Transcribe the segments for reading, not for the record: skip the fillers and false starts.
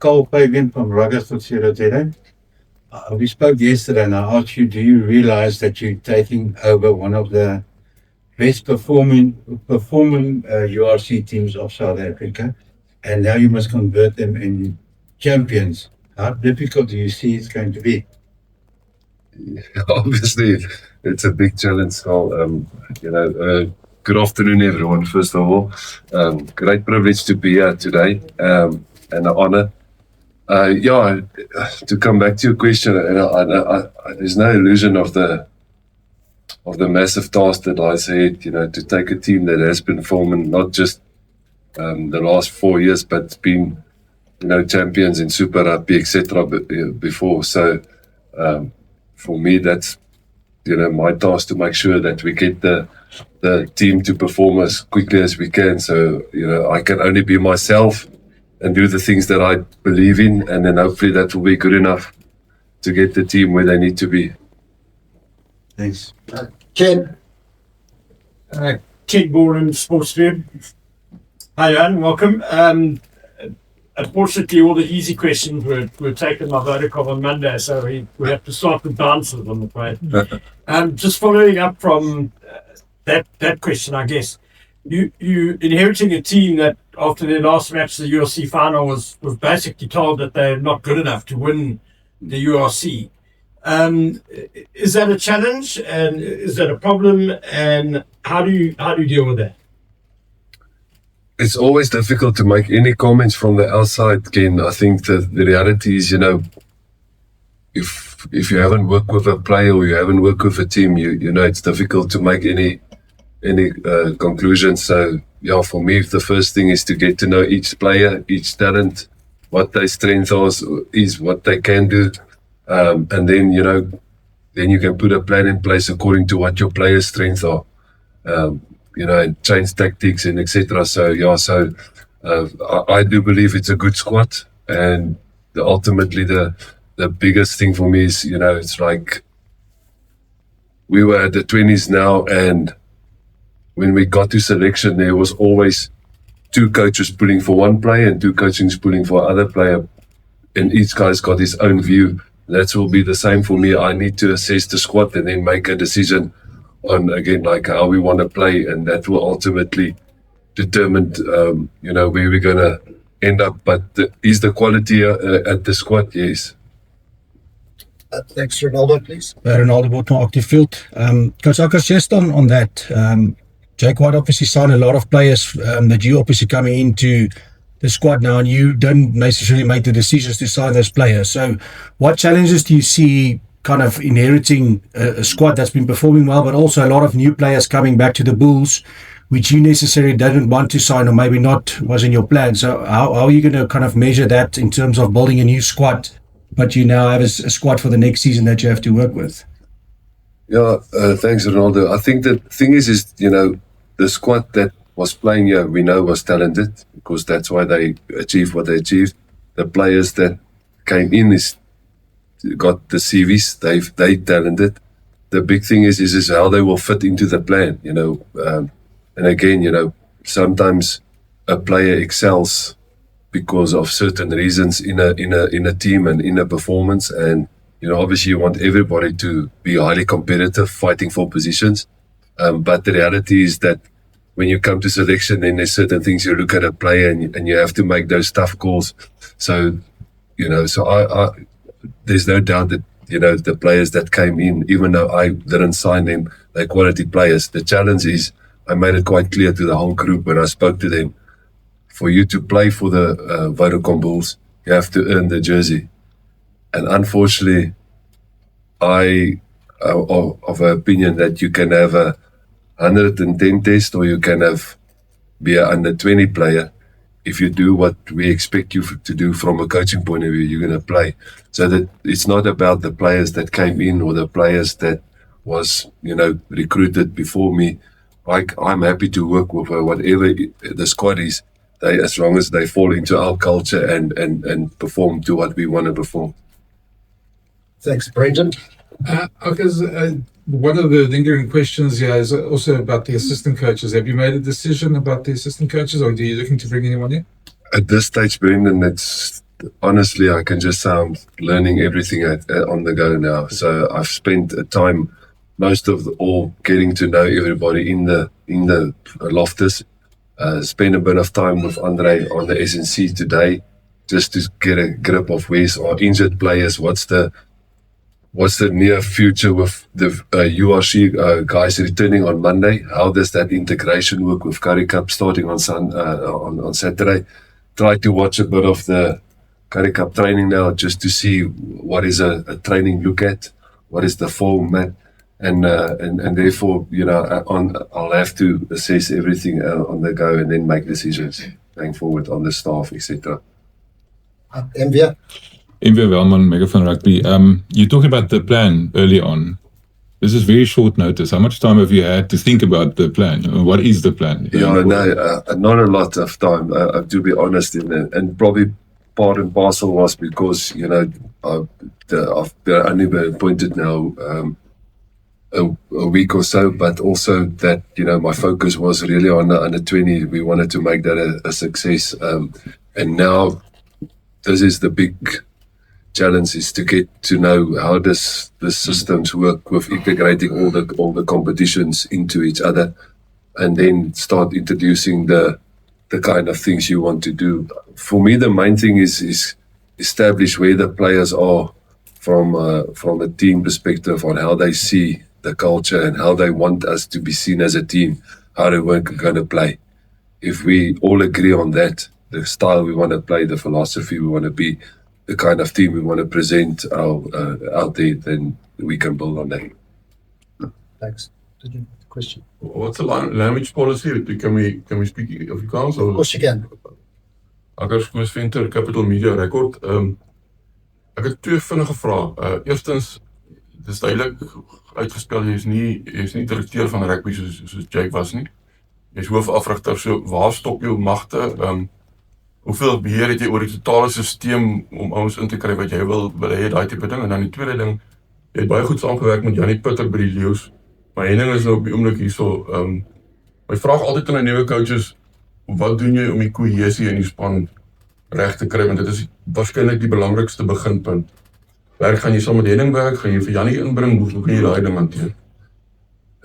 Carl Fagan from Ruggers tot 0-0. We spoke yesterday and I asked you, do you realize that you're taking over one of the best performing URC teams of South Africa, and now you must convert them in champions? How difficult do you see it's going to be? Obviously, it's a big challenge, Carl. Good afternoon, everyone, first of all. Great privilege to be here today, and an honor. To come back to your question, there's no illusion of the massive task that lies ahead, to take a team that has been performing not just the last 4 years, but been, champions in Super Rugby, etc. before. So for me, that's, my task to make sure that we get the team to perform as quickly as we can. So, I can only be myself and do the things that I believe in, and then hopefully that will be good enough to get the team where they need to be. Thanks. Ken. Ken Boren, Sports View. Hi, Johann, welcome. Unfortunately, all the easy questions were taken by Vodacom on Monday, so we have to start with answers, I'm afraid. Just following up from that question, I guess. You inheriting a team that after their last match, the URC final, was basically told that they're not good enough to win the URC. Is that a challenge, and is that a problem, and how do you deal with that? It's always difficult to make any comments from the outside, Ken. I think that the reality is, if you haven't worked with a player or you haven't worked with a team, it's difficult to make any conclusions. So, for me, the first thing is to get to know each player, each talent, what their strengths are, is what they can do. And then, then you can put a plan in place according to what your players' strengths are, and change tactics and etc. So, I do believe it's a good squad. And ultimately, the biggest thing for me is, it's like we were at the 20s now, and when we got to selection, there was always 2 coaches pulling for one player and 2 coaches pulling for other player, and each guy's got his own view. That will be the same for me. I need to assess the squad and then make a decision on, again, like how we want to play, and that will ultimately determine, where we're going to end up. But is the quality at the squad? Yes. Thanks, Ronaldo, please. Ronaldo Botman, Active Field. Coach Ackers, just on that, Jake White obviously signed a lot of players that you obviously coming into the squad now, and you don't necessarily make the decisions to sign those players. So what challenges do you see kind of inheriting a squad that's been performing well, but also a lot of new players coming back to the Bulls, which you necessarily didn't want to sign, or maybe not was in your plan? So how are you going to kind of measure that in terms of building a new squad, but you now have a squad for the next season that you have to work with? Thanks, Ronaldo. I think the thing is, the squad that was playing here, we know was talented, because that's why they achieved what they achieved. The players that came in got the CVs, they talented. The big thing is how they will fit into the plan, and again, sometimes a player excels because of certain reasons in a team and in a performance, and obviously you want everybody to be highly competitive, fighting for positions. But the reality is that when you come to selection, then there's certain things you look at a player and you have to make those tough calls. So, I there's no doubt that, the players that came in, even though I didn't sign them, they're quality players. The challenge is, I made it quite clear to the whole group when I spoke to them, for you to play for the Vodacom Bulls, you have to earn the jersey. And unfortunately, I of an opinion that you can have a 110 test, or you can be an under 20 player. If you do what we expect you to do from a coaching point of view, you're going to play. So that it's not about the players that came in or the players that was, recruited before me. I'm happy to work with whatever the squad is, as long as they fall into our culture and perform to what we want to perform. Thanks, Brendan. Because one of the lingering questions here is also about the assistant coaches. Have you made a decision about the assistant coaches, or are you looking to bring anyone in? At this stage, Brendan, it's honestly, I can just say I'm learning everything on the go now. So I've spent time, most of all, getting to know everybody in the Loftus. Spend a bit of time with Andre on the SNC today, just to get a grip of where's our injured players, what's the near future with the URC guys returning on Monday? How does that integration work with Currie Cup starting on Saturday? Try to watch a bit of the Currie Cup training now just to see what is a training look at, what is the format, and therefore, I'll have to assess everything on the go and then make decisions going forward on the staff, etc. Envia. Phiwe Nomlomo, Megaphone Rugby. You talked about the plan early on. This is very short notice. How much time have you had to think about the plan? What is the plan? Yeah, no, not a lot of time, to be honest. And probably part and parcel was because, I've only been appointed now a week or so, but also that, my focus was really on the under 20. We wanted to make that a success. And now this is the big challenge, is to get to know how does the systems work with integrating all the competitions into each other, and then start introducing the kind of things you want to do. For me, the main thing is establish where the players are from a team perspective, on how they see the culture and how they want us to be seen as a team, how they we're going to play. If we all agree on that, the style we want to play, the philosophy we want to be, the kind of team we want to present out there, then we can build on that. Thanks. Did you have a question? What's the language policy? Can we speak Afrikaans? Of course you can. Ek is Koos Venter, Capital Media Record. Ek het twee vinnige vrae. Eerstens, dit is duidelik uitgespel, jy is nie direkteur van rugby soos Jake was nie. Jy is hoofafrigter, so waar stop jou magte? Hoeveel beheer het jy oor die totale stelsel om ons in te kry wat jy wil hê, daai tipe ding? En dan die tweede ding, jy het baie goed saamgewerk met Janie Putter by die Leeu's. Maar Henning is nou op die oomblik hierso. My vraag altyd aan die nuwe coaches, wat doen jy om die kohesie in die span reg te kry? Want dit is waarskynlik die belangrikste beginpunt. Gaan jy saam met Henning werk? Gaan jy vir Janie inbring? Hoe kan jy daai ding hanteer?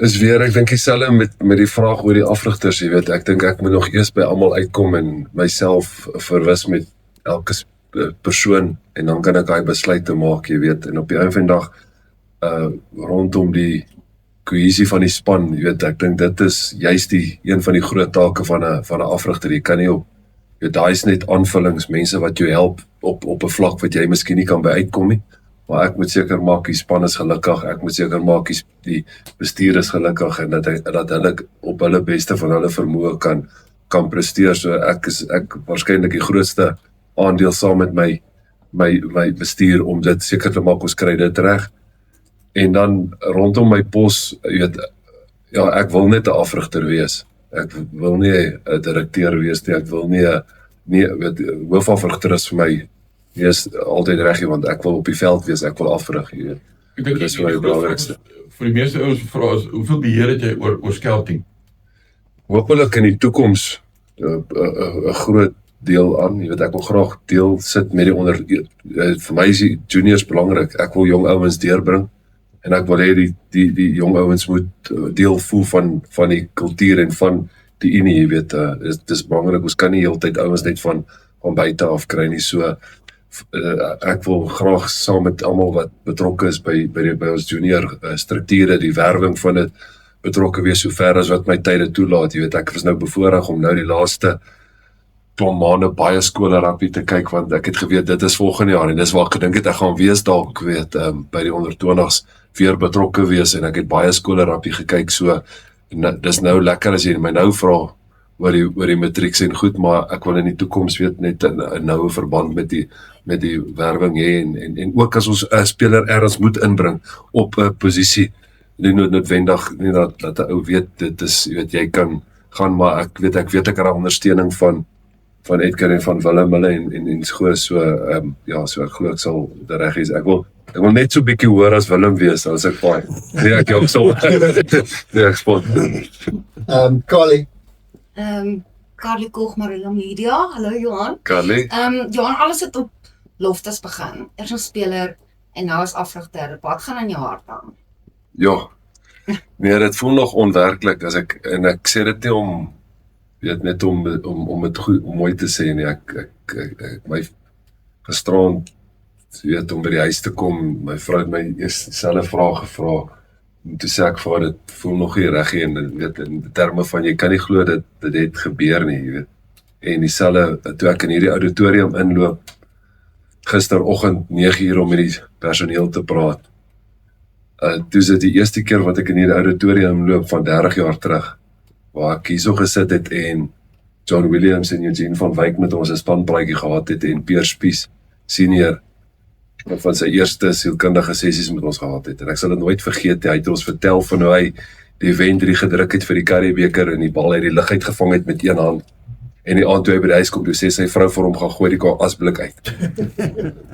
Is weer, ek dink dieselfde met die vraag oor die afrigters, jy weet, ek dink ek moet nog eers by almal uitkom en myself verwis met elke persoon, en dan kan ek daai besluite maak, jy weet, en op die einde van die dag, rondom die kohesie van die span, jy weet, ek dink dit is juist een van die groot take van 'n afrigter. Jy kan nie daai is net aanvullings, mense wat jou help op 'n vlak wat jy miskien nie kan by uitkom nie. Maar ek moet seker maak die span is gelukkig, ek moet seker maak die bestuur is gelukkig, en dat hulle op hulle beste van hulle vermoë kan presteer. So ek waarskynlik die grootste aandeel saam met my bestuur om dit seker te maak, ons kry dit reg. En dan rondom my pos, jy weet, ja, ek wil net 'n afrigter wees. Ek wil nie 'n direkteur wees nie, ek wil nie weet, hoofafrigter is vir my is altyd reg, want ek wil op die veld wees, ek wil afrig. Ek dink dit is vir die belangrikste. Vir die meeste ouens vra is, hoeveel beheer het jy oor scouting? Hoopelik in die toekoms 'n groot deel aan. Jy weet, ek wil graag deel sit met die vir my is die juniors belangrik. Ek wil jong ouens deurbring, en ek wil hê die jong ouens moet deel voel van die kultuur en van die unie, jy weet. Dit is belangrik, ons kan nie heeltyd ouens net van buite af kry nie. So ek wil graag saam met almal wat betrokke is by ons junior strukture, die werwing van dit, betrokke wees so ver as wat my tyde toelaat. Jy weet, ek was nou bevoorreg om nou die laaste 2 maande baie skole rugby te kyk, want ek het geweet dit is volgende jaar, en dis waar ek gedink het ek gaan wees dalk, weet, by die onder 20s weer betrokke wees, en ek het baie skole rugby gekyk. So dis nou lekker as jy my nou vra oor die matrieks en goed, maar ek wil in die toekoms weet net 'n noue verband met die werwing hê, en ook as ons 'n speler ergens moet inbring op 'n posisie, nie noodwendig nie dat 'n ou weet dit is, jy weet, jy kan gaan, maar ek weet ek het ondersteuning van Edgar en van Willem hulle en so ja, so ek glo ek sal dit reg is. Ek wil net so bietjie hoor as Willem wees, as ek vaai. Nee, ek ook sal. Nee, ek spot. Carly. Carly Koch, Marilla Media. Hallo Johan. Carly. Johan, alles het op Loftus begin, eers as speler en nou as afrigter, wat gaan in jou hart aan? Ja, nee, dit voel nog onwerklik as ek sê dit nie om net om het goed om mooi te sê nie. Ek my gisterand om by die huis te kom, my vrou het my eers dieselfde vraag gevra. En toe sê ek vir haar, dit voel nog nie reg nie, en in terme van jy kan nie glo dat dit het gebeur nie, jy weet. En dieselfde toe ek in hierdie auditorium inloop gisteroggend 9:00 om met die personeel te praat. Toe is dit die eerste keer wat ek in hierdie auditorium loop van 30 jaar terug, waar ek hierso gesit het en John Williams en Eugene van Wyk met ons 'n spanpraatjie gehad het en Pierre Spies senior van sy eerste sielkundige sessies met ons gehad het. En ek sal dit nooit vergeet, hy het ons vertel van hoe hy die wen 3 gedruk het vir die Currie beker en die bal uit die lug uitgevang het met een hand. En die aand toe hy by die huis kom, toe sê sy vrou vir hom gaan gooi die asblik uit.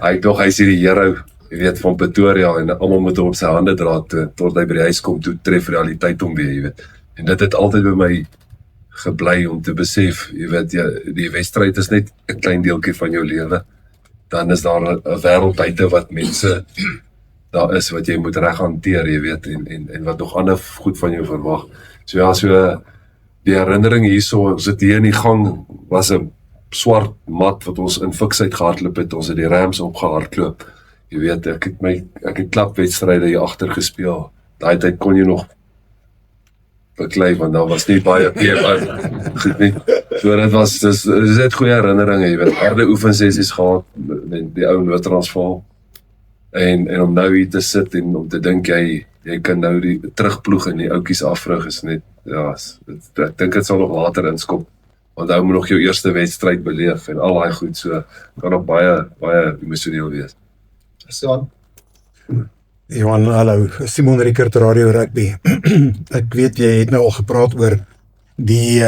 Hy is hierdie hero, jy weet, van Pretoria en almal moet hom op sy hande dra tot hy by die huis kom, toe tref realiteit hom weer, jy weet. En dit het altyd by my gebly om te besef, jy weet, die wedstryd is net 'n klein deeltjie van jou lewe. Dan is daar 'n wêreld buite wat mense daar is wat jy moet reg hanteer, jy weet, en wat nog ander goed van jou verwag. So ja, so die herinnering hierso, ons het hier in die gang, was 'n swart mat wat ons in fiksheid gehardloop het, ons het die Rams opgehardloop. Jy weet, ek het klapwedstryde hier agter gespeel. Daai tyd kon jy nog beklei, want daar was nie baie goed nie. So dit was, dis net goeie herinneringe, jy weet, harde oefensessies gehad, met die ou Noord-Transvaal, en om nou hier te sit, en om te dink, jy kan nou die terugploeg en die oukies afvrug is net, ja, ek dink het sal nog later inskop, want nou moet nog jou eerste wedstryd beleef, en al die goed, so, kan nog baie emosioneel wees. Johan, Johan, hallo, Simon Rickert, Radio Rugby. Ek weet, jy het nou al gepraat oor die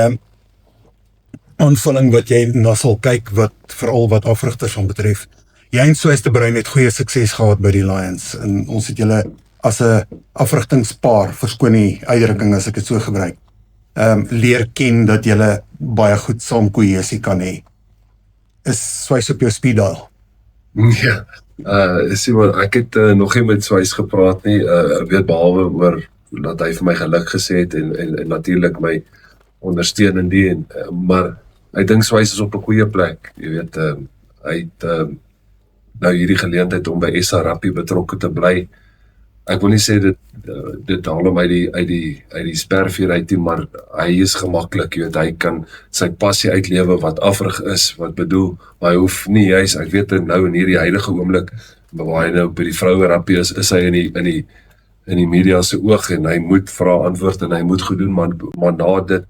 aanvulling wat jy na sal kyk, veral wat afrigters van betref. Jy en Suys de Bruin het goeie sukses gehad by die Lions, en ons het julle as 'n afrigtingspaar, verskoon die uitdrukking as ek dit so gebruik, leer ken dat julle baie goed saam kohesie kan hê. Is Suys op jou speed dial? Ja, Simon, ek het nog nie met Suys gepraat nie, weet behalwe oor dat hy vir my geluk gesê het en natuurlik my ondersteun in die, maar ek dink Suys is op 'n goeie plek, jy weet, hy het nou hierdie geleentheid om by SA Rugby betrokke te bly. Ek wil nie sê dit haal hom uit die spervuur uit nie, maar hy is gemaklik, jy weet, hy kan sy passie uitlewe wat afrig is, wat bedoel, maar hy hoef nie juist, ek weet nou in hierdie huidige oomblik, waar hy nou by die vroue rugby is hy in die media se oog, en hy moet vra antwoord, en hy moet goed doen, maar na dit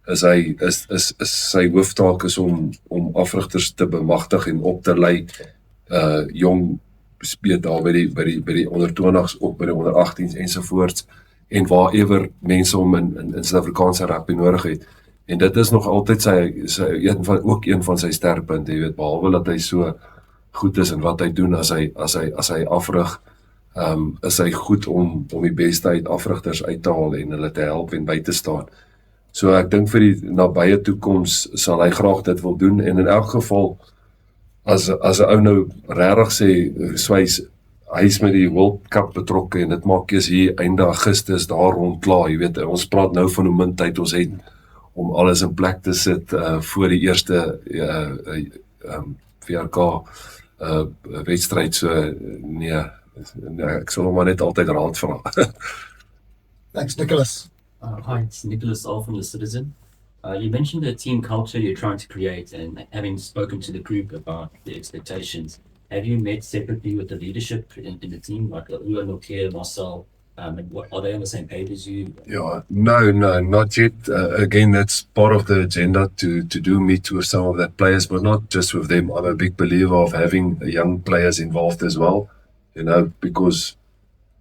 is sy hooftaak is om afrigters te bemagtig en op te lei, jong speel daar by die onder 20s, ook by die onder 18s ensovoorts, en waarever mense om in Suid-Afrikaanse rugby nodig het. En dit is nog altyd ook een van sy sterkpunte, jy weet, behalwe dat hy so goed is in wat hy doen as hy afrig, is hy goed om die beste uit afrigters uit te haal en hulle te help en by te staan. So ek dink vir die nabye toekoms sal hy graag dit wil doen, en in elk geval, as 'n ou nou regtig sê, Suys, hy is met die World Cup betrokke, en dit maak eers hier einde Augustus daar rond klaar, jy weet, ons praat nou van hoe min tyd ons het om alles in plek te sit voor die eerste VRK wedstryd, so nee, ek sal hom maar net altyd raad vra. thanks, Nicholas. Hi, it's Nicholas All from The Citizen. You mentioned the team culture you're trying to create, and having spoken to the group about the expectations, have you met separately with the leadership in the team, like Ulan, Nokia, Marcel, and are they on the same page as you? Yeah, no, not yet. Again, that's part of the agenda to do meet with some of the players, but not just with them. I'm a big believer of having young players involved as well, you know, because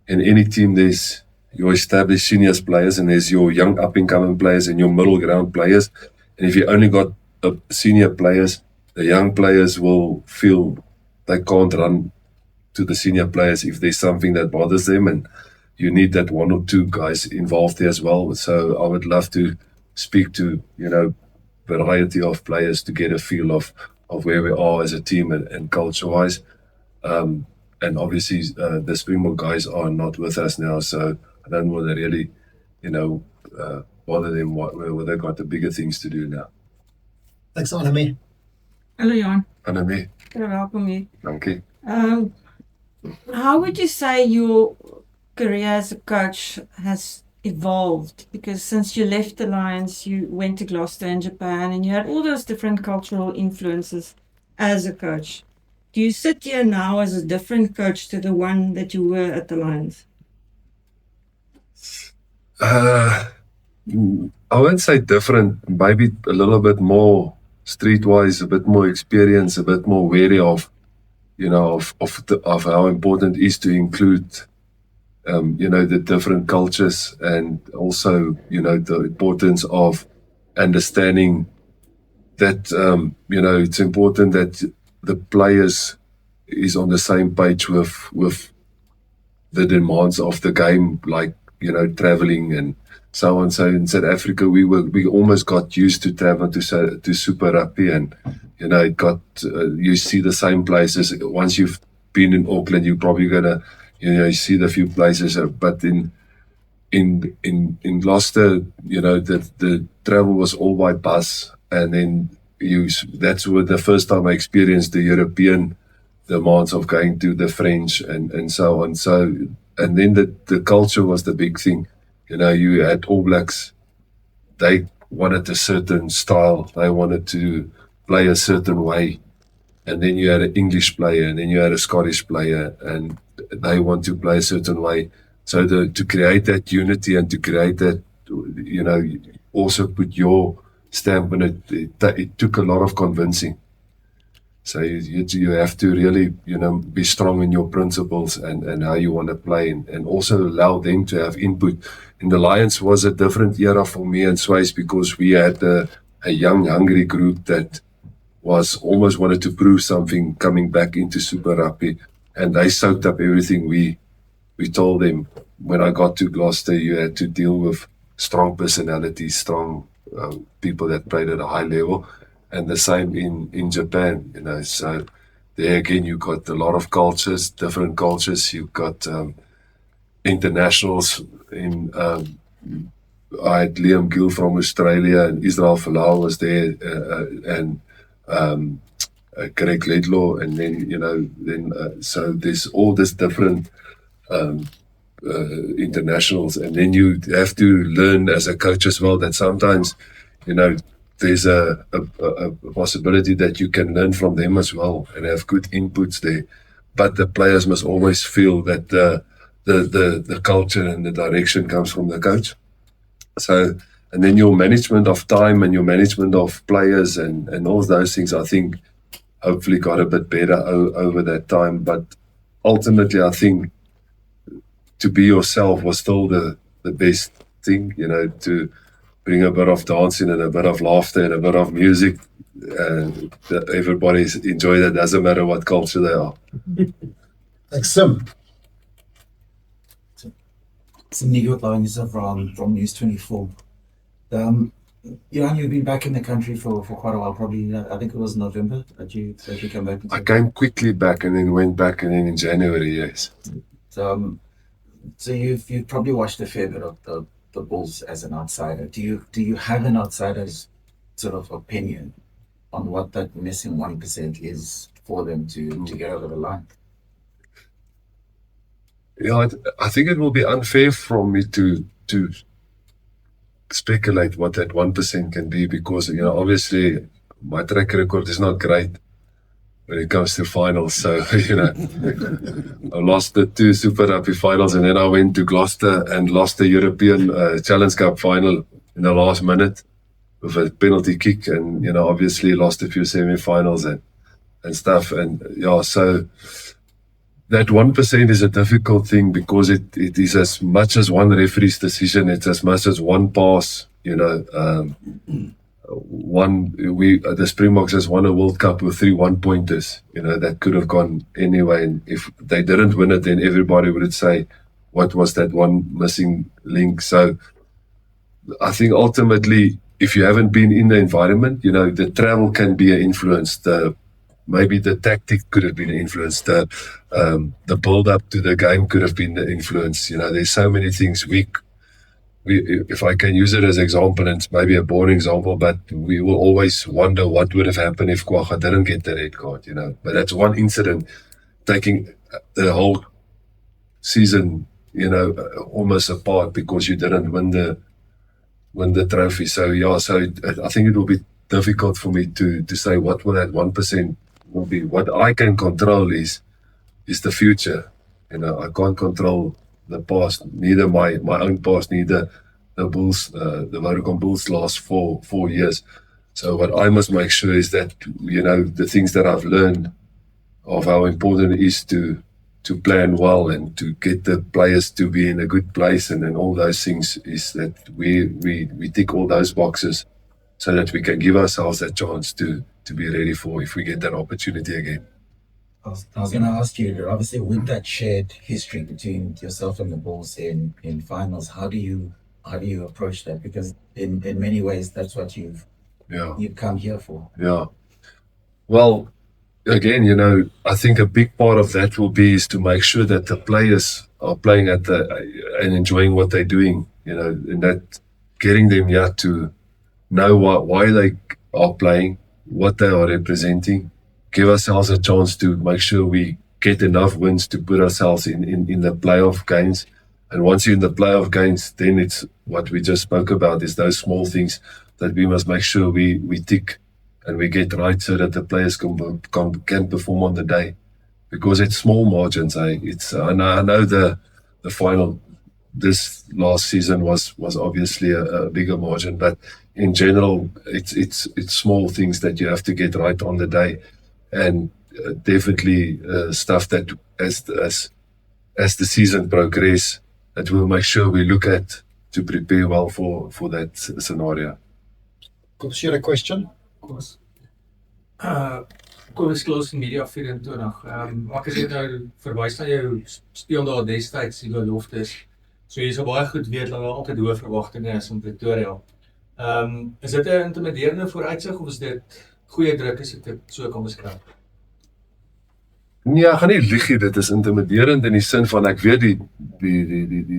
in any team there's your established seniors players, and there's your young up-and-coming players and your middle ground players. And if you only got senior players, the young players will feel they can't run to the senior players if there's something that bothers them, and you need that one or two guys involved there as well. So I would love to speak to, you know, variety of players to get a feel of where we are as a team and culture-wise. And obviously, the Springbok guys are not with us now, so I don't want to really, bother them whether they've got the bigger things to do now. Thanks, Anami. Hallo Johan, Annemie, welkom hier. dankie. How would you say your career as a coach has evolved? Because since you left the Lions, you went to Gloucester in Japan, and you had all those different cultural influences as a coach. Do you sit here now as a different coach to the one that you were at the Lions? I wouldn't say different, maybe a little bit more streetwise, a bit more experience, a bit more wary of, of how important it is to include, the different cultures, and also, the importance of understanding that, it's important that the players is on the same page with the demands of the game, like, traveling and so on. So in South Africa, we almost got used to travel to Super Rugby, and it got you see the same places. Once you've been in Auckland, you're probably gonna you see the few places. But in Gloucester, the travel was all by bus, and then that's where the first time I experienced the European demands of going to the French and so on. So, and then the culture was the big thing. You had All Blacks, they wanted a certain style, they wanted to play a certain way. And then you had an English player, and then you had a Scottish player, and they want to play a certain way. So to create that unity and to create that, also put your stamp on it, it took a lot of convincing. So you have to really, be strong in your principles and how you want to play, and also allow them to have input. In the Lions was a different era for me and Sways, because we had a young, hungry group that was almost wanted to prove something coming back into Super Rugby, and they soaked up everything we told them. When I got to Gloucester, you had to deal with strong personalities, strong people that played at a high level, and the same in Japan. So there again, you got a lot of cultures, different cultures. You got internationals in. I had Liam Gill from Australia, and Israel Folau was there, and Greg Ledlow, and then so there's all this different internationals, and then you have to learn as a coach as well that sometimes, there's a possibility that you can learn from them as well and have good inputs there, but the players must always feel that the culture and the direction comes from the coach. So, and then your management of time and your management of players and all those things, I think, hopefully got a bit better over that time. But ultimately, I think to be yourself was still the best thing, to bring a bit of dancing and a bit of laughter and a bit of music. And everybody enjoy that, doesn't matter what culture they are. Thanks, Sim. Nico from News 24. Johan, you've been back in the country for quite a while, probably, I think it was November that you came back. I came quickly back and then went back, and then in January, yes. So you've probably watched a fair bit of the Bulls as an outsider. Do you have an outsider's sort of opinion on what that missing 1% is for them to get over the line? Yeah, I think it will be unfair for me to speculate what that 1% can be, because obviously my track record is not great when it comes to finals. So I lost the 2 Super Rugby finals, and then I went to Gloucester and lost the European Challenge Cup final in the last minute with a penalty kick, and obviously lost a few semi-finals and stuff. And so that 1% is a difficult thing, because it is as much as one referee's decision, it's as much as one pass. The Springboks has won a World Cup with 3 1-pointers. That could have gone anyway. And if they didn't win it, then everybody would say, what was that one missing link? So I think ultimately if you haven't been in the environment, you know, the travel can be an influence. Maybe the tactic could have been an influence. The build up to the game could have been the influence. You know, there's so many things. If I can use it as an example, and it's maybe a boring example, but we will always wonder what would have happened if Kwagga didn't get the red card, you know. But that's one incident taking the whole season, you know, almost apart because you didn't win the trophy. So yeah, so I think it will be difficult for me to say what will that 1% will be. What I can control is the future. You know, I can't control the past, neither my own past, neither the Bulls, the Vodacom Bulls last four years. So what I must make sure is that, you know, the things that I've learned of how important it is to plan well and to get the players to be in a good place and all those things, is that we tick all those boxes so that we can give ourselves that chance to be ready for if we get that opportunity again. I was going to ask you, obviously, with that shared history between yourself and the Bulls in finals, how do you approach that? Because in many ways, that's what you've come here for. Yeah. Well, again, you know, I think a big part of that will be is to make sure that the players are playing and enjoying what they're doing. You know, and that getting them to know why they are playing, what they are representing. Give ourselves a chance to make sure we get enough wins to put ourselves in the playoff games. And once you're in the playoff games, then it's what we just spoke about, is those small things that we must make sure we tick and we get right so that the players can perform on the day. Because it's small margins. I know the final this last season was obviously a bigger margin, but in general, it's small things that you have to get right on the day. And definitely stuff that as the season progresses, that we'll make sure we look at to prepare well for that scenario. Could you share a question? Of course. Kom ons close media 24. Ek het nou verwys na jou speeldae destyds by Loftus. So jy sou baie goed weet dat daar altyd hoë verwagtinge is in Pretoria. Is dit 'n intimiderende vooruitsig of is dit goeie druk as ek dit so kan beskryf? Nee, ek gaan nie lieg nie, dit is intimiderend in die sin van ek weet die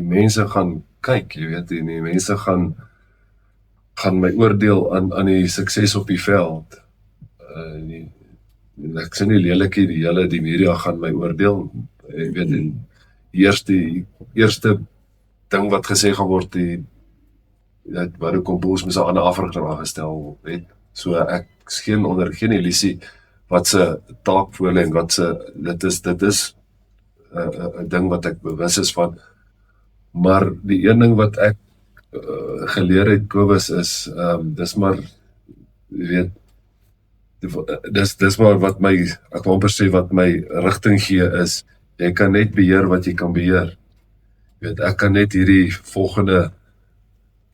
mense gaan kyk, jy weet, die mense gaan my oordeel aan die sukses op die veld. Ek sê nie lelik nie, die media gaan my oordeel. Ek weet, die eerste ding wat gesê gaan word, dat Vodacom Bulls moes 'n ander afrigter aangestel het. So ek is onder geen illusie wat se taak voor lê en wat se dit is 'n ding wat ek bewus is van. Maar die een ding wat ek geleer het, Kobus, is dis maar, jy weet, dis maar wat my, ek wil amper sê wat my rigting gee is, jy kan net beheer wat jy kan beheer. Jy weet, ek kan net hierdie volgende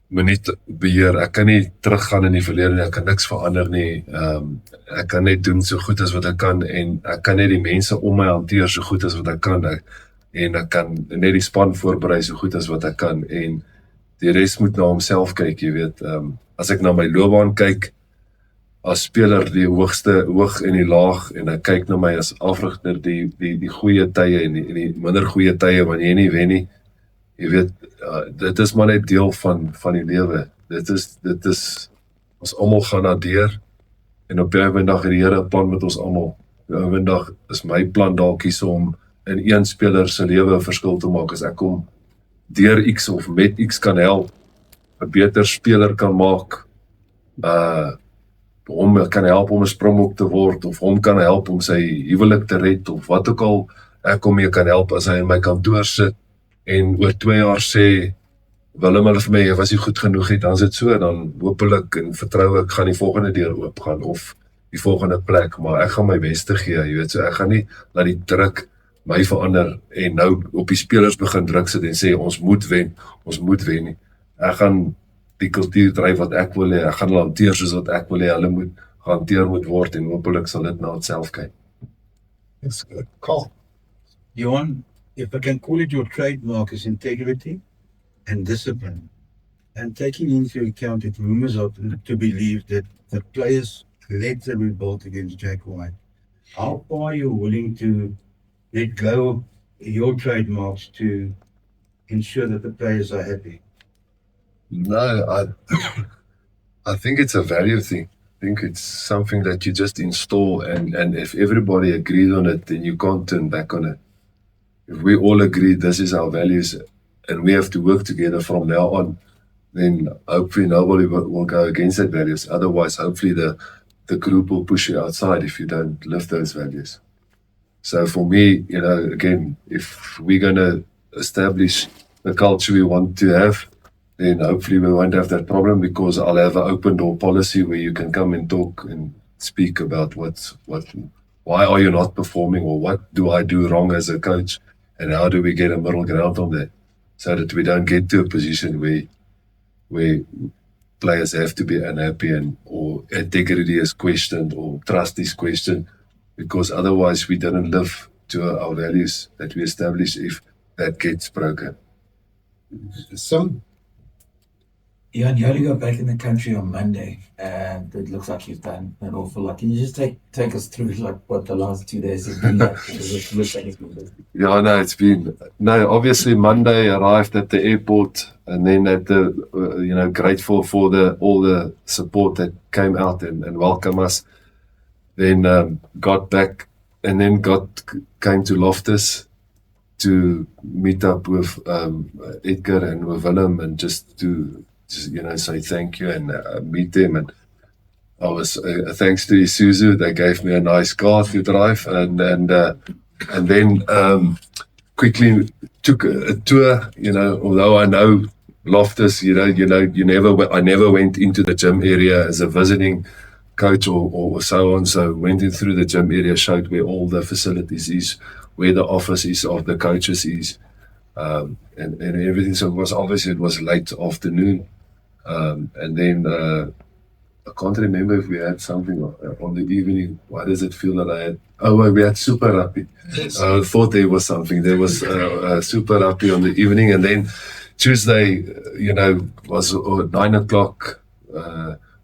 minuut beheer, ek kan nie teruggaan in die verlede nie, ek kan niks verander nie, ek kan net doen so goed as wat ek kan, en ek kan net die mense om my hanteer so goed as wat ek kan, en ek kan net die span voorberei so goed as wat ek kan, en die rest moet na homself kyk, jy weet, as ek na my loopbaan kyk, as speler die hoog en die laag, en ek kyk na my as afrigter die goeie tye en die minder goeie tye wanneer jy nie wen nie, jy weet, dit is maar net deel van die lewe. Dit is ons almal gaan nadeer, en op die einddag het die Here 'n plan met ons almal. Op die einddag is my plan dalk hierso om in een speler se lewe 'n verskil te maak, as ek hom deur X of met X kan help, 'n beter speler kan maak, hom kan help om 'n springbok te word, of hom kan help om sy huwelik te red, of wat ook al ek hom mee kan help, as hy in my kantoor sit, en oor 2 jaar sê, Willem, hulle vir my, jy was nie goed genoeg het, dan is dit so, dan hopelik en vertrou ek gaan die volgende deur oopgaan, of die volgende plek, maar ek gaan my beste gee, jy weet, so ek gaan nie laat die druk my verander, en nou op die spelers begin druk sit, en sê, ons moet wen nie. Ek gaan die kultuur dryf wat ek wil hê, ek gaan hulle hanteer soos wat ek wil hê, hulle moet gehanteer moet word, en hopelik sal dit na itself kyk. It's good. Call. Johann, if I can call it, your trademark is integrity and discipline. and taking into account that rumors are to believe that the players led the revolt against Jack White, how far are you willing to let go of your trademarks to ensure that the players are happy? No, I think it's a value thing. I think it's something that you just install, and if everybody agreed on it, then you can't turn back on it. If we all agree this is our values and we have to work together from now on, then hopefully nobody will go against that values. Otherwise, hopefully the group will push you outside if you don't live those values. So for me, again, if we're going to establish the culture we want to have, then hopefully we won't have that problem, because I'll have an open door policy where you can come and talk and speak about why are you not performing, or what do I do wrong as a coach, and how do we get a middle ground on that, so that we don't get to a position where players have to be unhappy or integrity is questioned or trust is questioned, because otherwise we didn't live to our values that we established if that gets broken. Johann, you only got back in the country on Monday, and it looks like you've done an awful lot. Can you just take us through what the last 2 days have been like? Because it looks like it's been busy. Yeah, no, obviously Monday arrived at the airport, and then at the, grateful for all the support that came out and welcomed us. Then got back, and then came to Loftus to meet up with Edgar and with Willem, and just to say thank you and meet them. And I was thanks to Isuzu, they gave me a nice car to drive, and then quickly took a tour. Although I know Loftus, I never went into the gym area as a visiting coach or so on. So went in through the gym area, showed where all the facilities is, where the office is of the coaches is, and everything. So it was late afternoon. And then I can't remember if we had something on the evening. Why does it feel that I had? Oh, we had Super Rugby. I thought there was something. There was Super Rugby on the evening, and then Tuesday, was 9 o'clock.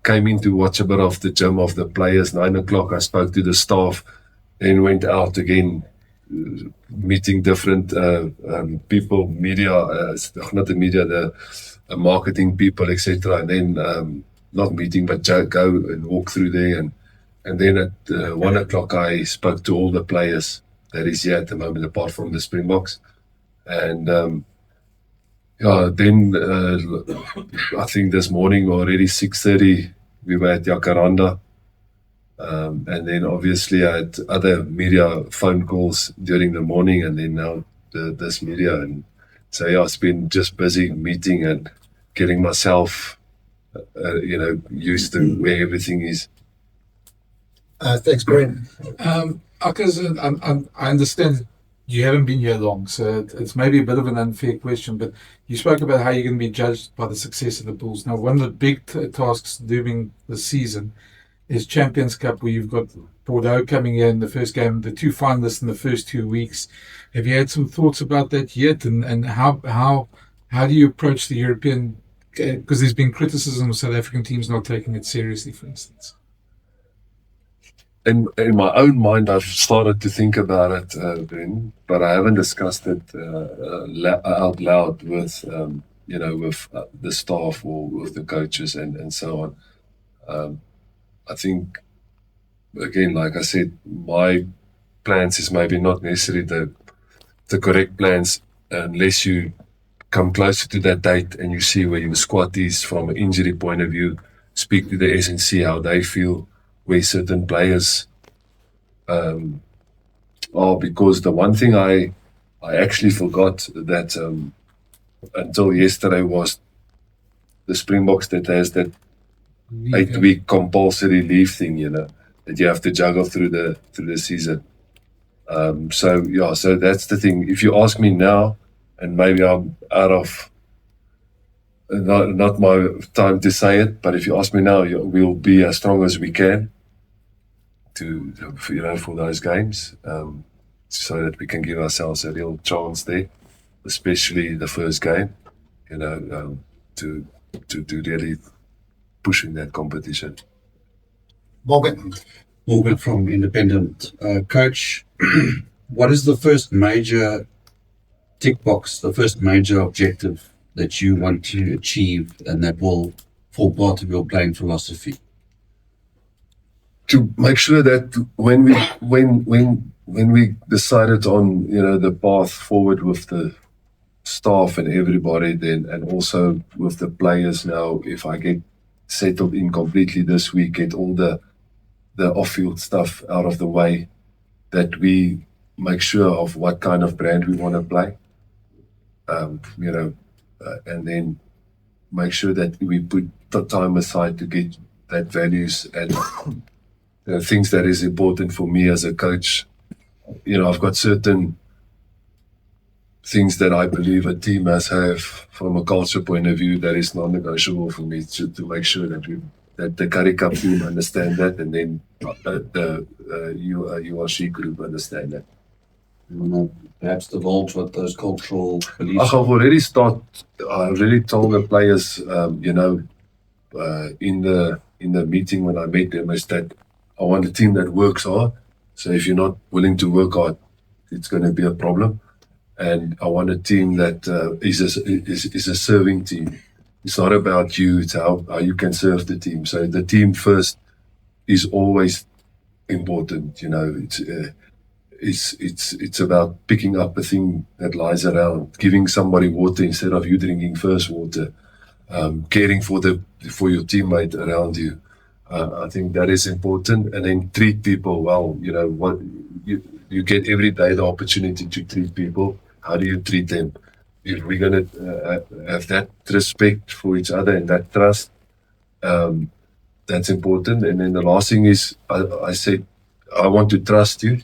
Came in to watch a bit of the gym of the players. 9 o'clock, I spoke to the staff, then went out again, meeting different people, media, not the media, the marketing people, etc. And then not meeting, but go and walk through there. And then at 1 o'clock, I spoke to all the players that is here at the moment, apart from the Springboks. And then I think this morning already 6:30, we were at Jacaranda. And then obviously I had other media phone calls during the morning, and then now this media. And so it's been just busy meeting and getting myself, used to where everything is. Thanks, Brian. I understand you haven't been here long, so it's maybe a bit of an unfair question, but you spoke about how you're going to be judged by the success of the Bulls. Now, one of the big tasks during the season is Champions Cup, where you've got Bordeaux coming here in the first game, the two finalists in the first 2 weeks. Have you had some thoughts about that yet? And how do you approach the European? Because there's been criticism of South African teams not taking it seriously, for instance. In my own mind, I've started to think about it, Ben, but I haven't discussed it out loud with, with the staff or with the coaches and so on. I think, again, like I said, my plans is maybe not necessarily the correct plans unless you come closer to that date and you see where your squad is from an injury point of view, speak to the SNC how they feel, where certain players are. Because the one thing I actually forgot that until yesterday was the Springboks that has that 8-week compulsory leave thing, that you have to juggle through the season. So that's the thing. If you ask me now, and maybe I'm out of not my time to say it, but if you ask me now, we'll be as strong as we can for those games, so that we can give ourselves a real chance there, especially the first game, to to really push in that competition. Morgan. Morgan from Independent. Coach, what is the first major tick box, the first major objective that you want to achieve and that will form part of your playing philosophy? To make sure that when we decided on the path forward with the staff and everybody, then and also with the players now, if I get settled in completely this week, get all the off-field stuff out of the way, that we make sure of what kind of brand we want to play, and then make sure that we put the time aside to get that values and things that is important for me as a coach. I've got certain things that I believe a team must have from a culture point of view that is non-negotiable for me to make sure that the Currie Cup team understand that, and then the URC group understand that. You want to perhaps divulge what those cultural beliefs I've already told the players, in the meeting when I met them, is that I want a team that works hard. So if you're not willing to work hard, it's going to be a problem. And I want a team that is a serving team. It's not about you, it's how you can serve the team. So the team first is always important. It's about picking up a thing that lies around, giving somebody water instead of you drinking first water, caring for your teammate around you. I think that is important, and then treat people well. You get every day the opportunity to treat people. How do you treat them? If we're going to have that respect for each other and that trust, that's important. And then the last thing is, I said, I want to trust you.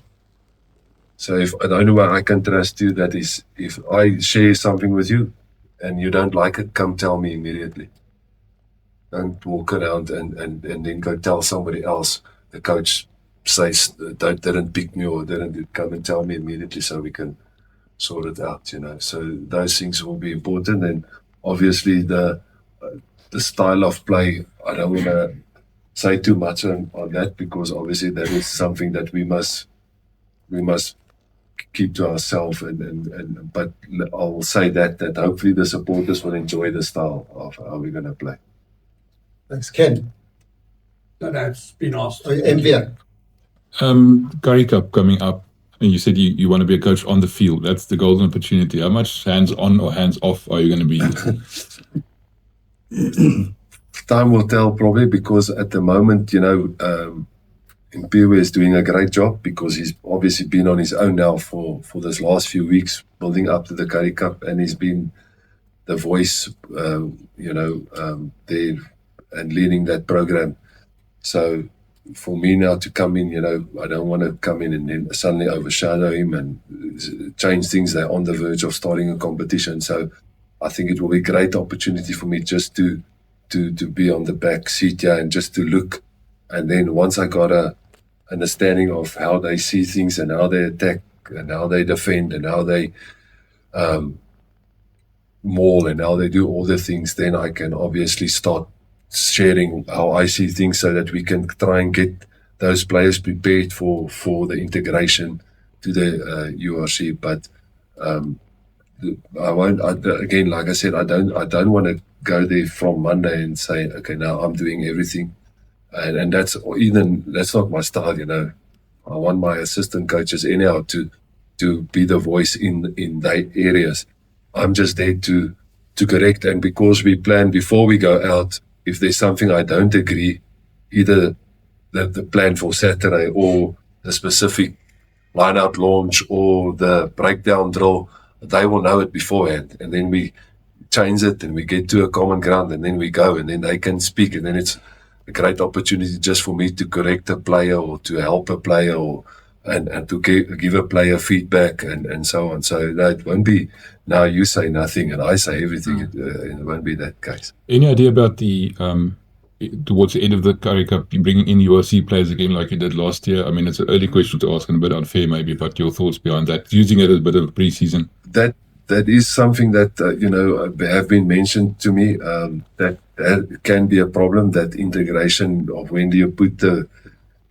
So if the only way I can trust you, that is if I share something with you and you don't like it, come tell me immediately. Don't walk around and then go tell somebody else. The coach says didn't pick me or didn't come and tell me immediately so we can sort it out. So those things will be important. And obviously the style of play, I don't want to say too much on that, because obviously that is something that we must keep to ourselves. But I'll say that hopefully the supporters will enjoy the style of how we're going to play. Thanks, Ken. No, it's been asked. MVR. Currie Cup coming up, and you said you want to be a coach on the field. That's the golden opportunity. How much hands-on or hands-off are you going to be? Time will tell, probably, because at the moment, Phiwe is doing a great job, because he's obviously been on his own now for this last few weeks, building up to the Currie Cup, and he's been the voice, there and leading that program. So for me now to come in, I don't want to come in and then suddenly overshadow him and change things. They're on the verge of starting a competition. So I think it will be a great opportunity for me just to be on the back seat here and just to look. And then once I got a understanding of how they see things and how they attack and how they defend and how they maul and how they do all the things, then I can obviously start sharing how I see things so that we can try and get those players prepared for the integration to the URC. But I won't. Again, like I said, I don't want to go there from Monday and say, okay, now I'm doing everything, and that's not my style. I want my assistant coaches anyhow to be the voice in their areas. I'm just there to correct, and because we plan before we go out. If there's something I don't agree, either the plan for Saturday or the specific line-out launch or the breakdown drill, they will know it beforehand. And then we change it and we get to a common ground and then we go and then they can speak. And then it's a great opportunity just for me to correct a player or to help a player and to give a player feedback and so on. So that won't be now you say nothing and I say everything. It won't be that case. Any idea about the towards the end of the Currie Cup, you bringing in URC players again like you did last year? I mean, it's an early question to ask and a bit unfair maybe, but your thoughts behind that, using it as a bit of a pre-season. That that is something that have been mentioned to me. That can be a problem. That integration of when do you put the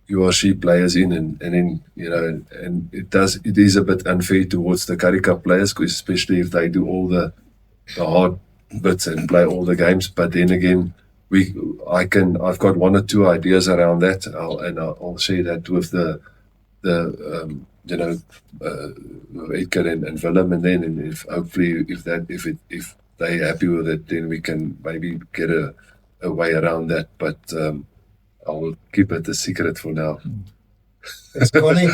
URC players in, and then and it is a bit unfair towards the Currie Cup players, especially if they do all the hard bits and play all the games. But then again, I've got one or two ideas around that, I'll share that with the Edgar and Willem, and then if they're happy with it, then we can maybe get a way around that. But I will keep it a secret for now. Is Connie?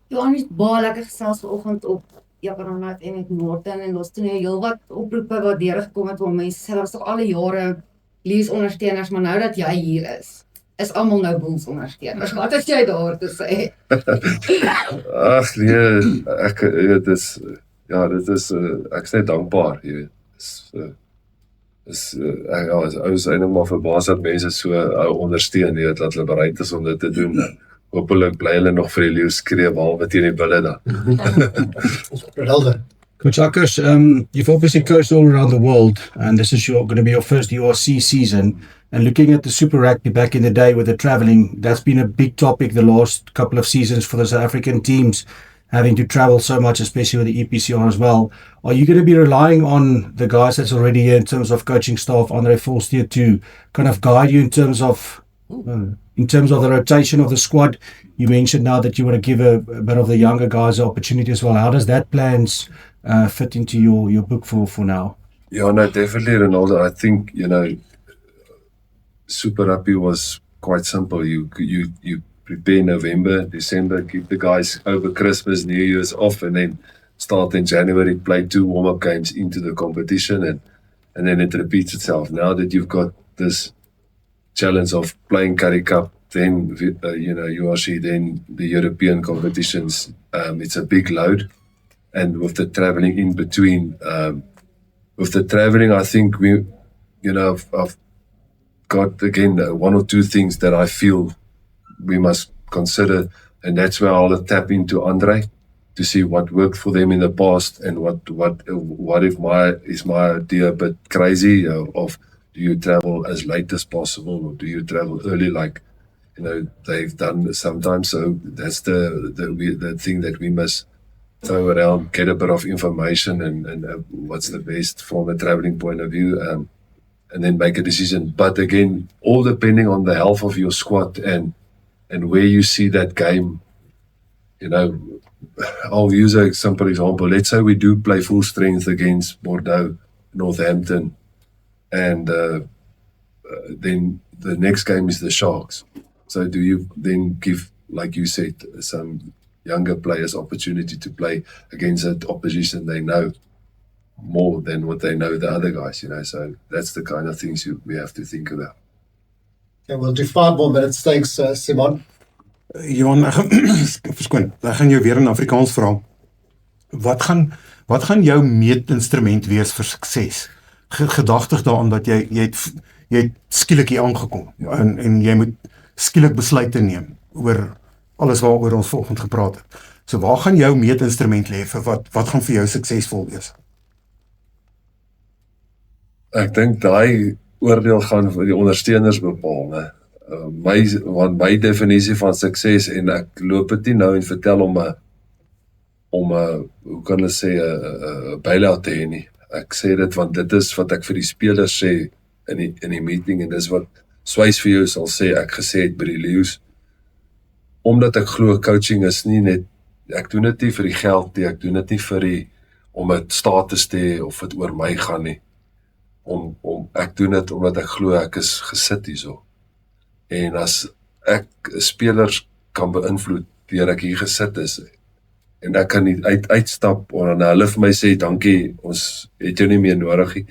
Johann het baie lekker gesels vanoggend op Japaranat en met Morten en los toe heel wat oproepe wat deurgekom het waar mense sê was toch alle jare lees ondersteuners, maar nou dat jy hier is almal nou Bulls ondersteuners. Wat is jy daar te sê? Ag nee, dit is ek is net dankbaar, jy weet. Ek was eintlik verbaas dat mense so ondersteun, jy weet, dat hulle bereid is om dit te doen. Hopelijk bly hulle nog vir die leeu skree behalwe teen die bulle dan. Coach Akkers, you've obviously coached all around the world, and this is going to be your first URC season. And looking at the Super Rugby back in the day with the travelling, that's been a big topic the last couple of seasons for the South African teams, having to travel so much, especially with the EPCR as well. Are you going to be relying on the guys that's already here in terms of coaching staff, Andre Forstier, to kind of guide you in terms of the rotation of the squad? You mentioned now that you want to give a bit of the younger guys an opportunity as well. How does that plans fit into your book for now? Yeah, no, definitely, Ronaldo. I think, Super Rugby was quite simple. You prepare November, December, keep the guys over Christmas, New Year's off, and then start in January, play 2 warm-up games into the competition, and then it repeats itself. Now that you've got this challenge of playing Currie Cup, then URC, then the European competitions, it's a big load. And with the traveling in between, I think I've got again 1 or 2 things that I feel we must consider, and that's where I'll tap into Andre to see what worked for them in the past, and what if my idea a bit crazy of do you travel as late as possible, or do you travel early like they've done sometimes? So that's the thing that we must throw around, get a bit of information, and what's the best from a traveling point of view, and then make a decision. But again, all depending on the health of your squad and where you see that game. I'll use a simple example. Let's say we do play full strength against Bordeaux, Northampton, and then the next game is the Sharks. So do you then give, like you said, some younger players opportunity to play against that opposition they know more than what they know the other guys, So that's the kind of things we have to think about. Okay, we'll do 5 more minutes. Thanks, Simon. Johan, verskoon, ek gaan jou weer in Afrikaans vra. Wat gaan jou meetinstrument wees vir sukses? Gedagtig daaraan dat jy het skielik hier aangekom en jy moet skielik besluite neem oor alles waaroor ons vanoggend gepraat het. So waar gaan jou meetinstrument lê vir wat gaan vir jou suksesvol wees? Ek dink daai oordeel gaan vir die ondersteuners bepaal, né? Want my definisie van sukses, en ek loop dit nie nou en vertel om hoe kan hulle sê, 'n bailout te hê nie. Ek sê dit want dit is wat ek vir die spelers sê in die meeting, en dis wat Swys vir jou sal sê ek gesê het by die Leeu's. Omdat ek glo coaching is nie net, ek doen dit nie vir die geld nie, ek doen dit nie om 'n status te hê of dit oor my gaan nie. Ek doen dit omdat ek glo ek is gesit hierso. En as ek spelers kan beïnvloed deur ek hier gesit is, en ek kan nie uitstap, en hulle vir my sê, dankie, ons het jou nie meer nodig nie,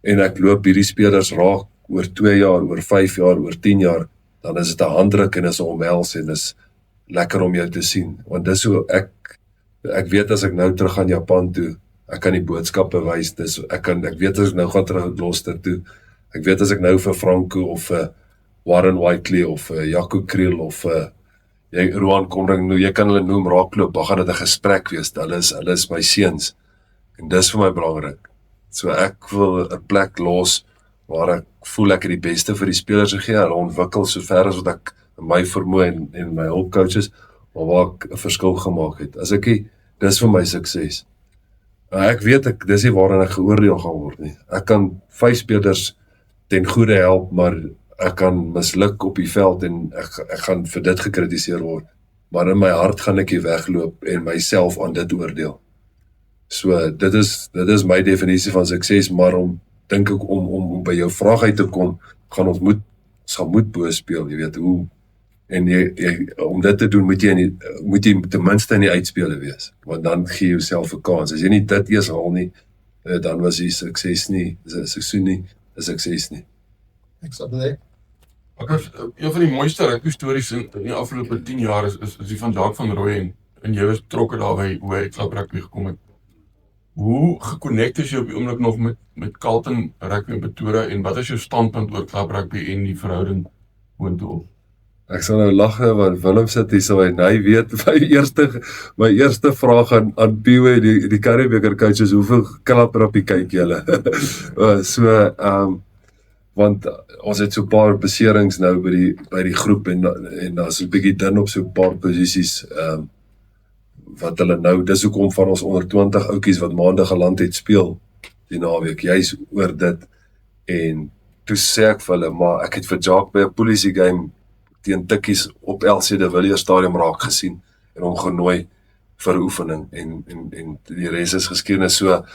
en ek loop hierdie spelers raak oor 2 jaar, oor 5 jaar, oor 10 jaar, dan is dit 'n handdruk en is 'n omhels, en is lekker om jou te sien. Want dis hoe ek weet as ek nou terug gaan Japan toe, ek kan die boodskappe wys, ek weet as ek nou gaan terug Gloucester toe, ek weet as ek nou vir Franco of Warren Whiteley of Jaco Kriel of Roan Komring, jy kan hulle noem raakloop, dan gaan dit 'n gesprek wees, hulle is my seuns, En dis vir my belangrik. So ek wil 'n plek los waar ek voel ek het die beste vir die spelers gegee, hulle ontwikkel so ver as wat ek my vermoë en my hulpcoaches, maar waar ek 'n verskil gemaak het. As ek dis vir my sukses. Ek weet dis nie waaraan ek geoordeel gaan word nie. Ek kan 5 spelers ten goeie help, maar ek kan misluk op die veld en ek gaan vir dit gekritiseer word. Maar in my hart gaan ek hier wegloop en myself aan dit oordeel. So dit is my definisie van sukses, maar dink ek om by jou vraag uit te kom, ons gaan moet bo speel, jy weet hoe. En om dit te doen moet jy ten minste in die uitspele wees, want dan gee jy jouself 'n kans. As jy nie dit eers haal nie, dan was die sukses nie, is 'n sukses nie. Ek sal dit. Een van die mooiste rugby stories in die afgelope 10 jaar is die van Jacques van Rooyen en jy was betrokke daarby hoe hy klap rugby gekom het. Hoe geconnect is jy op die oomblik nog met Carlton Rugby in Pretoria en wat is jou standpunt oor klap rugby en die verhouding boontoe? Ek sal nou lag want Willem sit hier so en hy weet my eerste vraag aan Phiwe die Currie beker coach is hoeveel klap rugby kyk julle? Want ons het so 'n paar beserings nou by die groep en daar's 'n bietjie dun op so 'n paar posisies wat hulle nou, dis hoekom van ons onder 20 ouetjies wat maandag geland het speel die naweek, juis oor dit. En toe sê ek vir hulle, maar ek het vir Jacques by 'n polisie game teen tikkies op LC de Villiers stadium raak gesien en hom genooi vir oefening en die res is geskiedenis. So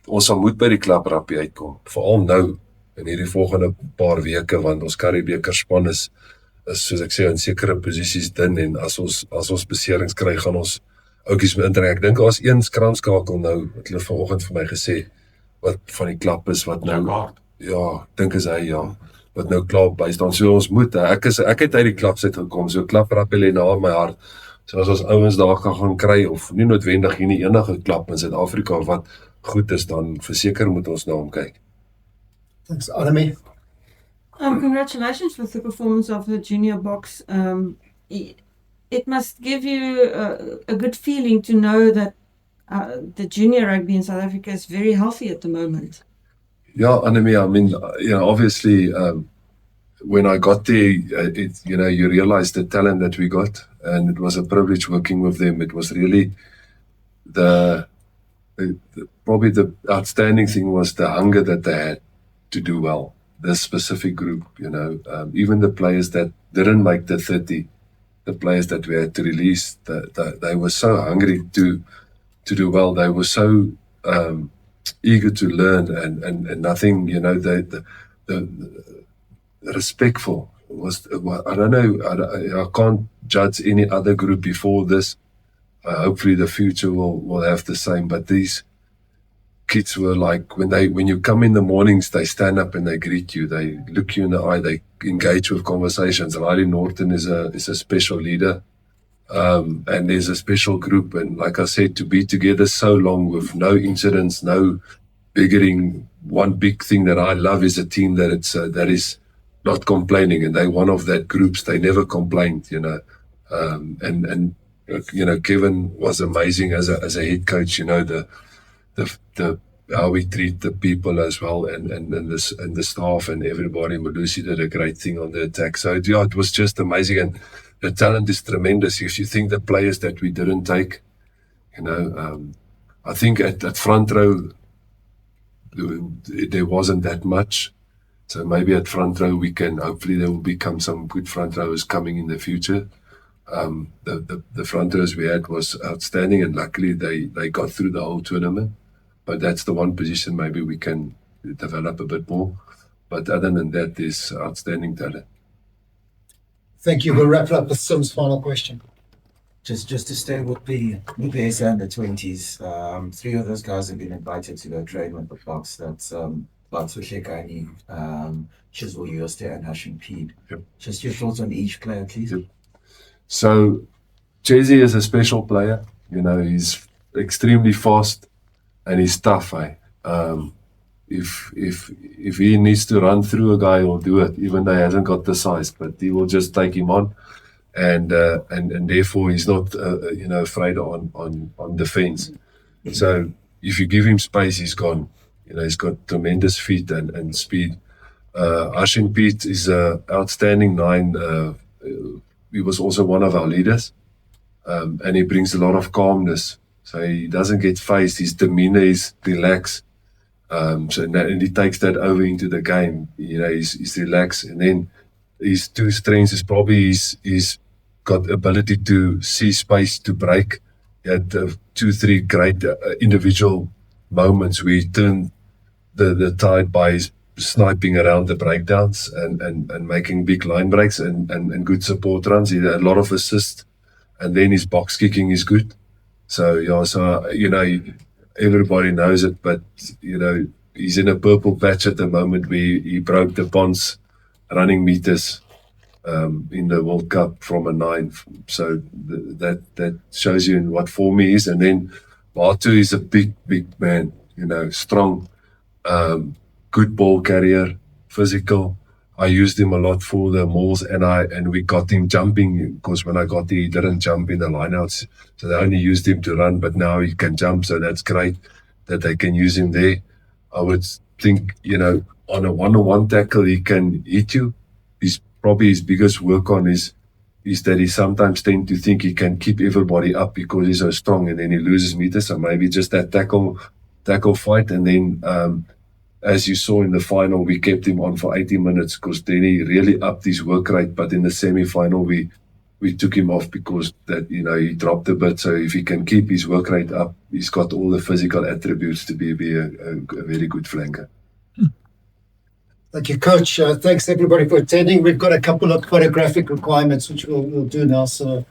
ons sal moet by die klap rugby uitkom, veral nou in hierdie volgende paar weke, want ons Currie beker span is soos ek sê in sekere posisies dun en as ons beserings kry, gaan ons ouetjies met intrek. Ek dink daar's een skranskakel nou, wat hulle vanoggend vir my gesê, wat van die klap is, wat nou, ja, dink is hy, ja, wat nou klaar bystaan. So ons moet, ek het uit die klaps uit gekom, so klap rugby lê na my hart. So as ons ouens daar kan gaan kry, of nie noodwendig hier nie enige klap in Suid-Afrika wat goed is, dan verseker moet ons na hom kyk. Thanks, Annemie. Congratulations with the performance of the junior box. It must give you a good feeling to know that the junior rugby in South Africa is very healthy at the moment. Yeah, Annemie, I mean, obviously, when I got there, you realize the talent that we got, and it was a privilege working with them. It was really probably the outstanding thing was the hunger that they had to do well. This specific group, even the players that didn't make the 30, the players that we had to release, they were so hungry to do well. They were so eager to learn and nothing, the respectful was, I don't know, I can't judge any other group before this. Hopefully the future will have the same, but these kids were like, when you come in the mornings, they stand up and they greet you, they look you in the eye, they engage with conversations. Riley Norton is a special leader, and there's a special group, and like I said, to be together so long with no incidents, no bickering. One big thing that I love is a team that is not complaining, and they're one of that groups. They never complained, and Kevin was amazing as a head coach. The how we treat the people as well, and the staff and everybody. Malusi did a great thing on the attack. So yeah, it was just amazing, and the talent is tremendous. If you think the players that we didn't take, I think at front row there wasn't that much. So maybe at front row hopefully there will become some good front rowers coming in the future. The front rows we had was outstanding, and luckily they got through the whole tournament. But that's the one position maybe we can develop a bit more. But other than that, there's outstanding talent. Thank you. We'll wrap it up with Sim's final question. Just to stay with the SA under 20s, 3 of those guys have been invited to go train with the Fox. That's Loftus, Chiswell Yoste, and Hashim Pede. Yep. Just your thoughts on each player, please. Yep. So Chesy is a special player. He's extremely fast and he's tough. If he needs to run through a guy, he'll do it, even though he hasn't got the size. But he will just take him on, and therefore he's not afraid on defense. So if you give him space, he's gone. You know, he's got tremendous feet and speed. Ashin Pete is an outstanding 9. He was also one of our leaders, and he brings a lot of calmness. So he doesn't get phased. His demeanor is relaxed. And he takes that over into the game. You know, he's relaxed, and then his 2 strengths is probably he's got ability to see space to break. He had 2-3 great individual moments where he turned the tide by his sniping around the breakdowns and making big line breaks and good support runs. He had a lot of assists, and then his box kicking is good. So you know, everybody knows it, but you know, he's in a purple patch at the moment where he broke the Bonds running meters in the World Cup from a 9. So that shows you in what form he is. And then Batu is a big man, you know, strong, good ball carrier, physical. I used him a lot for the Bulls, and we got him jumping, because when I got him, he didn't jump in the lineouts, so they only used him to run. But now he can jump, so that's great that they can use him there. I would think, you know, on a one-on-one tackle, he can hit you. He's probably his biggest work on is that he sometimes tend to think he can keep everybody up because he's so strong, and then he loses meters. So maybe just that tackle fight, and then. As you saw in the final, we kept him on for 80 minutes because then he really upped his work rate. But in the semi-final, we took him off because that, you know, he dropped a bit. So if he can keep his work rate up, he's got all the physical attributes to be a very good flanker. Thank you, Coach. Thanks everybody for attending. We've got a couple of photographic requirements which we'll do now. So.